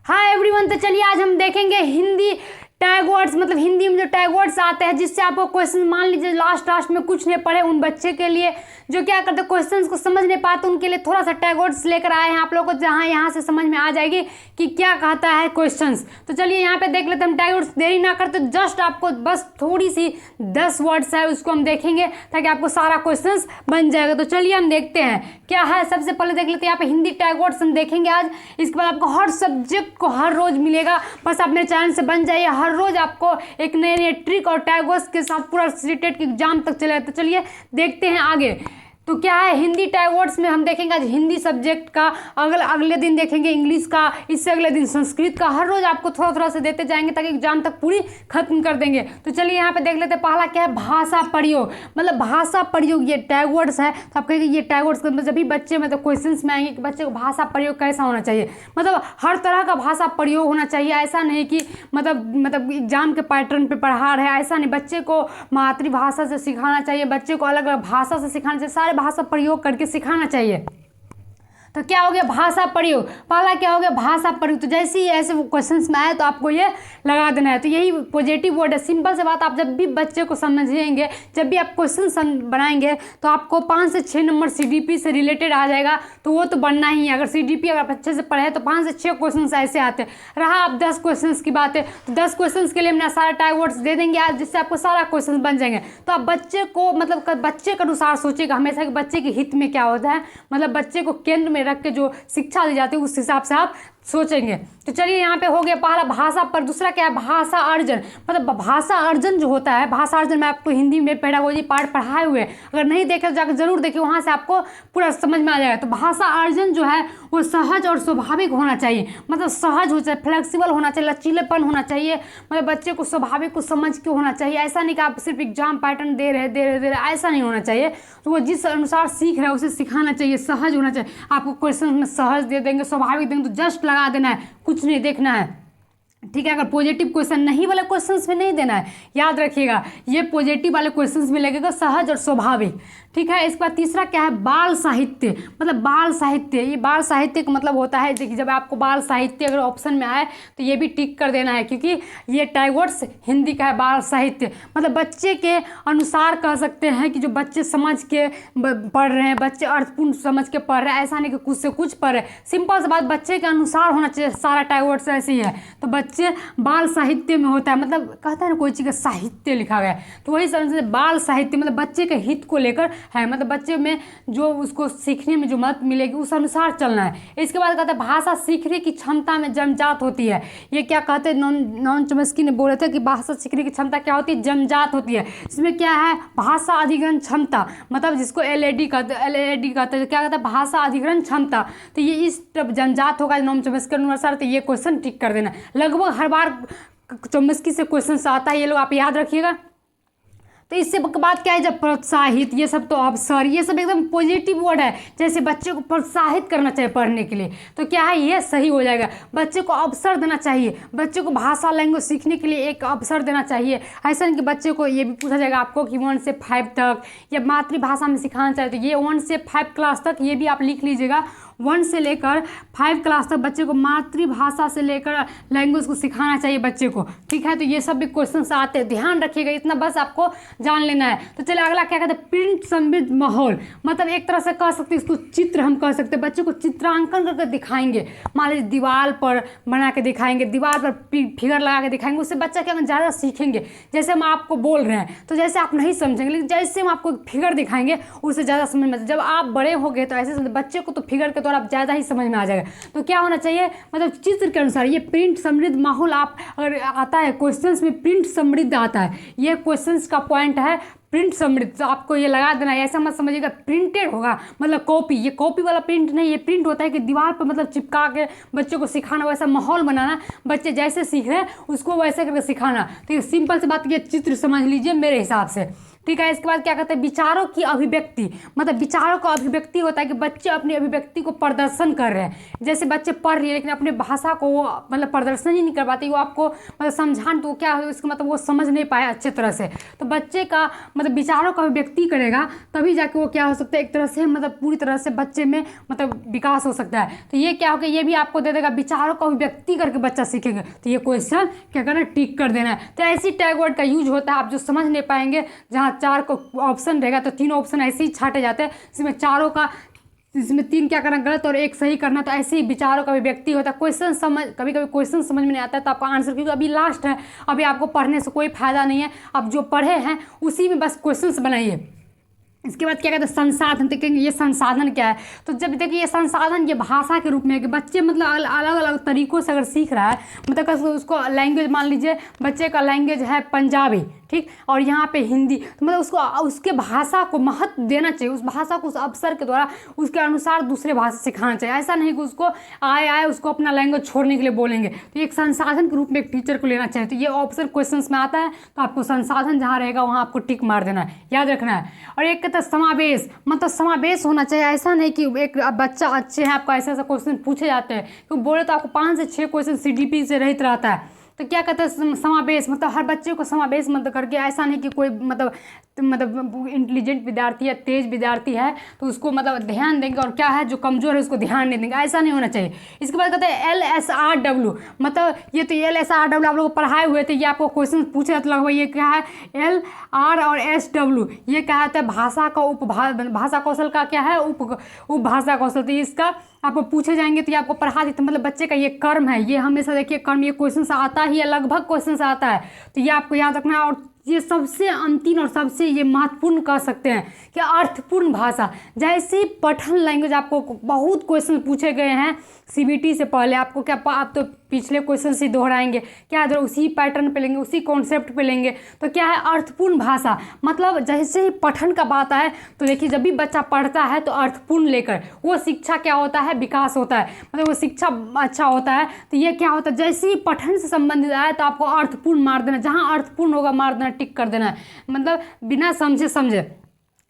Hi everyone, तो चलिए आज हम देखेंगे हिंदी टैग वर्ड्स, मतलब हिंदी में जो टैग वर्ड्स आते हैं जिससे आपको क्वेश्चन, मान लीजिए लास्ट में कुछ नहीं पढ़े उन बच्चे के लिए जो क्या करते क्वेश्चंस को समझ नहीं पाते, उनके लिए थोड़ा सा टैग वर्ड्स लेकर आए हैं आप लोगों को, जहां यहाँ से समझ में आ जाएगी कि क्या कहता है क्वेश्चंस। तो चलिए यहाँ पे देख लेते हैं हम टैग वर्ड्स, देरी ना करते, जस्ट आपको बस थोड़ी सी 10 वर्ड्स है उसको हम देखेंगे ताकि आपको सारा क्वेश्चंस बन जाएगा। तो चलिए हम देखते हैं क्या है। सबसे पहले देख लेते हैं यहाँ पे हिंदी टैग वर्ड्स हम देखेंगे आज। इसके बाद आपको हर सब्जेक्ट को हर रोज मिलेगा, बस आप मेरे चैनल से बन जाइए। हर रोज आपको एक नए ट्रिक और टैग वर्ड्स के साथ पूरा सीटेट के एग्जाम तक चलेगा। तो चलिए देखते हैं आगे। तो क्या है हिंदी टैग वर्ड्स में हम देखेंगे आज हिंदी सब्जेक्ट का, अगले दिन देखेंगे इंग्लिश का, इससे अगले दिन संस्कृत का। हर रोज आपको थोड़ा थोड़ा से देते जाएंगे ताकि एग्जाम तक पूरी खत्म कर देंगे। तो चलिए यहाँ पे देख लेते हैं पहला क्या है, भाषा प्रयोग। मतलब भाषा प्रयोग ये टैग वर्ड्स है। तो आप कहेंगे ये टैग वर्ड्स मतलब जब भी बच्चे मतलब क्वेश्चंस में आएंगे कि बच्चे को भाषा प्रयोग कैसा होना चाहिए, मतलब हर तरह का भाषा प्रयोग होना चाहिए। ऐसा नहीं कि मतलब एग्जाम के पैटर्न पे पढ़ा रहे, ऐसा नहीं। बच्चे को मातृभाषा से सिखाना चाहिए, बच्चे को अलग अलग भाषा से सिखाना चाहिए, सारे भाषा प्रयोग करके सिखाना चाहिए। तो क्या हो गया भाषा प्रयोग। पहला क्या हो गया भाषा प्रयोग। तो जैसे ही ऐसे क्वेश्चंस में आए तो आपको ये लगा देना है। तो यही पॉजिटिव वर्ड है। सिंपल से बात, आप जब भी बच्चे को समझेंगे, जब भी आप क्वेश्चन बनाएंगे तो आपको 5 से 6 नंबर सीडीपी से रिलेटेड आ जाएगा। तो वो तो बनना ही है। अगर सीडीपी अगर आप अच्छे से पढ़े तो 5 से 6 क्वेश्चन ऐसे आते हैं। रहा आप 10 क्वेश्चन की बात है तो 10 क्वेश्चन के लिए हमने सारा टैग वर्ड्स दे देंगे आज, जिससे आपको सारा क्वेश्चन बन जाएंगे। तो आप बच्चे को मतलब बच्चे के अनुसार सोचेगा हमेशा कि बच्चे के हित में क्या होता है, मतलब बच्चे को केंद्र में रख के जो शिक्षा दी जाती है उस हिसाब से आप सोचेंगे। तो चलिए यहाँ पे हो गया पहला भाषा पर। दूसरा क्या है भाषा अर्जन। मतलब भाषा अर्जन जो होता है, भाषा अर्जन में आपको हिंदी में पेडागोजी पार्ट पढ़ाए हुए हैं, अगर नहीं देखे तो जाकर जरूर देखिए, वहाँ से आपको पूरा समझ में आ जाएगा। तो भाषा अर्जन जो है वो सहज और स्वाभाविक होना चाहिए। मतलब सहज हो चाहिए, फ्लेक्सिबल होना चाहिए, लचीलेपन होना चाहिए। मतलब बच्चे को स्वाभाविक को समझ के होना चाहिए। ऐसा नहीं कि आप सिर्फ एग्जाम पैटर्न दे रहे ऐसा नहीं होना चाहिए। तो वो जिस अनुसार सीख रहा है उसे सिखाना चाहिए, सहज होना चाहिए। आपको क्वेश्चन में सहज दे देंगे, स्वाभाविक देंगे तो जस्ट लगा देना है, कुछ नहीं देखना है, ठीक है। अगर पॉजिटिव क्वेश्चन नहीं वाले क्वेश्चंस में नहीं देना है, याद रखिएगा, ये पॉजिटिव वाले क्वेश्चंस में लगेगा सहज और स्वाभाविक, ठीक है। इसके बाद तीसरा क्या है बाल साहित्य। मतलब बाल साहित्य, ये बाल साहित्य का मतलब होता है, देखिए जब आपको बाल साहित्य अगर ऑप्शन में आए तो ये भी टिक कर देना है, क्योंकि ये टैग वर्ड्स हिंदी का है बाल साहित्य। मतलब बच्चे के अनुसार कह सकते हैं कि जो बच्चे समझ के पढ़ रहे हैं, बच्चे अर्थपूर्ण समझ के पढ़ रहे हैं, ऐसा नहीं कि कुछ से कुछ पढ़ रहे हैं। सिंपल सी बात, बच्चे के अनुसार होना चाहिए सारा टैग वर्ड्स, ऐसे ही है। तो बच्चे बाल साहित्य में होता है, मतलब कहता है ना कोई चीज़ का साहित्य लिखा गया है, तो वही समझ से बाल साहित्य मतलब बच्चे के हित को लेकर है। मतलब बच्चे में जो उसको सीखने में जो मदद मिलेगी उस अनुसार चलना है। इसके बाद कहते हैं भाषा सीखने की क्षमता में जन्मजात होती है। ये क्या कहते हैं, नॉन चॉम्स्की ने बोले थे कि भाषा सीखने की क्षमता क्या होती है, जन्मजात होती है। इसमें क्या है भाषा अधिग्रहण क्षमता, मतलब जिसको एलएडी कहते हैं, क्या कहता है भाषा अधिग्रहण क्षमता। तो ये इस जन्मजात होगा नॉन चॉम्स्की के अनुसार। तो ये क्वेश्चन टिक कर देना। लगभग हर बार चॉम्स्की से क्वेश्चन आता है, ये लोग आप याद रखिएगा। तो इससे बाद क्या है, जब प्रोत्साहित, ये सब तो अवसर, ये सब एकदम पॉजिटिव वर्ड है। जैसे बच्चे को प्रोत्साहित करना चाहिए पढ़ने के लिए, तो क्या है ये सही हो जाएगा। बच्चे को अवसर देना चाहिए, बच्चे को भाषा लैंग्वेज सीखने के लिए एक अवसर देना चाहिए। ऐसा नहीं कि बच्चे को ये भी पूछा जाएगा आपको कि 1 से 5 तक या मातृभाषा में सिखाना चाहिए, तो ये 1 से 5 क्लास तक ये भी आप लिख लीजिएगा। 1 से लेकर 5 क्लास तक बच्चे को मातृभाषा से लेकर लैंग्वेज को सिखाना चाहिए बच्चे को, ठीक है। तो ये सब भी क्वेश्चन आते हैं, ध्यान रखिएगा, इतना बस आपको जान लेना है। तो चलिए अगला क्या कहते हैं प्रिंट समृद्ध माहौल। मतलब एक तरह से कह सकते हैं इसको चित्र हम कह सकते हैं। बच्चे को चित्रांकन करके दिखाएंगे, मान लीजिए दीवार पर बना के दिखाएंगे, दीवार पर फिगर लगा के दिखाएंगे, उससे बच्चा क्या ज़्यादा सीखेंगे। जैसे हम आपको बोल रहे हैं तो जैसे आप नहीं समझेंगे, लेकिन जैसे हम आपको फिगर दिखाएंगे उससे ज़्यादा समझ में। जब आप बड़े हो गए तो ऐसे बच्चे को तो फिगर के आप ज़्यादा ही समझ में आ जाएगा। तो क्या होना चाहिए, मतलब चित्र के अनुसार ये प्रिंट समृद्ध माहौल। आप अगर आता है क्वेश्चंस में प्रिंट समृद्ध आता है, ये क्वेश्चंस का पॉइंट है प्रिंट समृद्ध। तो आपको ये लगा देना है, ऐसा मत समझिएगा प्रिंटेड होगा मतलब कॉपी। ये कॉपी वाला प्रिंट नहीं, ये प्रिंट होता है कि दीवार पर मतलब चिपका के बच्चों को सिखाना, वैसा माहौल बनाना, बच्चे जैसे सीख रहे हैं उसको वैसे करके सिखाना। तो ये सिंपल सी बात, ये चित्र समझ लीजिए मेरे हिसाब से, ठीक है। इसके बाद क्या कहते हैं, विचारों की अभिव्यक्ति, मतलब विचारों का अभिव्यक्ति होता है कि बच्चे अपनी अभिव्यक्ति को प्रदर्शन कर रहे हैं। जैसे बच्चे पढ़ रहे हैं लेकिन अपने भाषा को वो मतलब प्रदर्शन ही नहीं कर पाते, वो आपको मतलब समझान तो क्या है इसका मतलब वो समझ नहीं पाए अच्छे तरह से। तो बच्चे का मतलब विचारों का अभिव्यक्ति करेगा तभी जाके वो क्या हो सकता है, एक तरह से मतलब पूरी तरह से बच्चे में मतलब विकास हो सकता है। तो ये क्या होगा, ये भी आपको दे देगा विचारों का अभिव्यक्ति करके बच्चा सीखेगा। तो ये क्वेश्चन क्या करना है, टिक कर देना है। तो ऐसी टैग वर्ड का यूज होता है, आप जो समझ नहीं पाएंगे जहाँ 4 को ऑप्शन रहेगा तो 3 ऑप्शन ऐसे ही छाटे जाते हैं, इसमें चारों का, इसमें 3 क्या करना गलत और 1 सही करना। तो ऐसे ही विचारों का अभिव्यक्ति होता है। क्वेश्चन समझ, कभी कभी क्वेश्चन समझ में नहीं आता है तो आपका आंसर, क्योंकि अभी लास्ट है, अभी आपको पढ़ने से कोई फायदा नहीं है, अब जो पढ़े हैं उसी में बस क्वेश्चन बनाइए। इसके बाद क्या कहते हैं, संसाधन। देखेंगे ये संसाधन क्या है, तो जब देखिए ये संसाधन ये भाषा के रूप में है कि बच्चे मतलब अलग अलग तरीक़ों से अगर सीख रहा है, मतलब उसको लैंग्वेज, मान लीजिए बच्चे का लैंग्वेज है पंजाबी, ठीक, और यहाँ पे हिंदी, तो मतलब उसको उसके भाषा को महत्व देना चाहिए, उस भाषा को उस अवसर के द्वारा उसके अनुसार दूसरे भाषा सिखाना चाहिए। ऐसा नहीं कि उसको आए उसको अपना लैंग्वेज छोड़ने के लिए बोलेंगे। तो एक संसाधन के रूप में एक टीचर को लेना चाहिए। तो ये ऑप्शन क्वेश्चन में आता है, तो आपको संसाधन जहाँ रहेगा वहाँ आपको टिक मार देना है, याद रखना है। और एक कहता है समावेश, मतलब समावेश होना चाहिए। ऐसा नहीं कि एक बच्चा अच्छे हैं आपको ऐसा क्वेश्चन पूछे जाते हैं, क्योंकि बोले तो आपको 5 से 6 क्वेश्चन CDP से रहित रहता है। तो क्या कहते हैं समावेश, मतलब हर बच्चे को समावेश मतलब करके, ऐसा नहीं कि कोई मतलब इंटेलिजेंट विद्यार्थी या तेज विद्यार्थी है तो उसको मतलब ध्यान देंगे, और क्या है जो कमज़ोर है उसको ध्यान नहीं देंगे, ऐसा नहीं होना चाहिए। इसके बाद कहते हैं LSRW, मतलब ये तो LSRW आप लोग पढ़ाए हुए थे, ये आपको क्वेश्चन पूछे जाते लगभग। ये क्या है, LR और SW, ये क्या होता है, भाषा का भाषा कौशल का क्या है, उपभाषा कौशल। तो इसका आपको पूछे जाएंगे तो ये आपको पढ़ा देते, मतलब बच्चे का ये कर्म है, ये हमेशा देखिए कर्म, ये क्वेश्चन से आता ही है, लगभग क्वेश्चन से आता है, तो ये आपको याद रखना है। और ये सबसे अंतिम और सबसे ये महत्वपूर्ण कह सकते हैं कि अर्थपूर्ण भाषा। जैसे पठन लैंग्वेज आपको बहुत क्वेश्चन पूछे गए हैं CBT से पहले, आपको क्या आप तो पिछले क्वेश्चन से दोहराएंगे, क्या इधर उसी पैटर्न पे लेंगे, उसी कॉन्सेप्ट पे लेंगे। तो क्या है अर्थपूर्ण भाषा, मतलब जैसे ही पठन का बात आए तो देखिए जब भी बच्चा पढ़ता है तो अर्थपूर्ण लेकर वो शिक्षा क्या होता है, विकास होता है, मतलब वो शिक्षा अच्छा होता है। तो ये क्या होता है, जैसे ही पठन से संबंधित आए तो आपको अर्थपूर्ण मार देना, जहाँ अर्थपूर्ण होगा मार देना, टिक कर देना है, मतलब बिना समझे।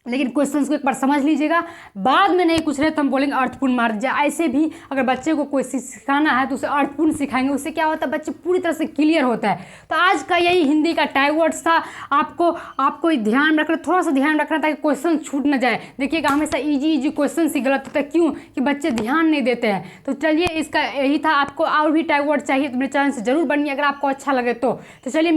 लेकिन क्वेश्चंस को एक बार समझ लीजिएगा, बाद में नहीं कुछ रहे तो हम बोलेंगे अर्थपूर्ण मार दीजिए। ऐसे भी अगर बच्चे को कोई सिखाना है तो उसे अर्थपूर्ण सिखाएंगे, उससे क्या होता है बच्चे पूरी तरह से क्लियर होता है। तो आज का यही हिंदी का टैग वर्ड्स था। आपको ध्यान रखना, थोड़ा सा ध्यान रखना ताकि क्वेश्चन छूट न जाए। देखिएगा हमेशा इजी क्वेश्चन ही गलत होता है, क्यों कि बच्चे ध्यान नहीं देते हैं। तो चलिए इसका यही था। आपको और भी टैग वर्ड चाहिए तो मेरे चैनल से जरूर बनिए, अगर आपको अच्छा लगे तो चलिए।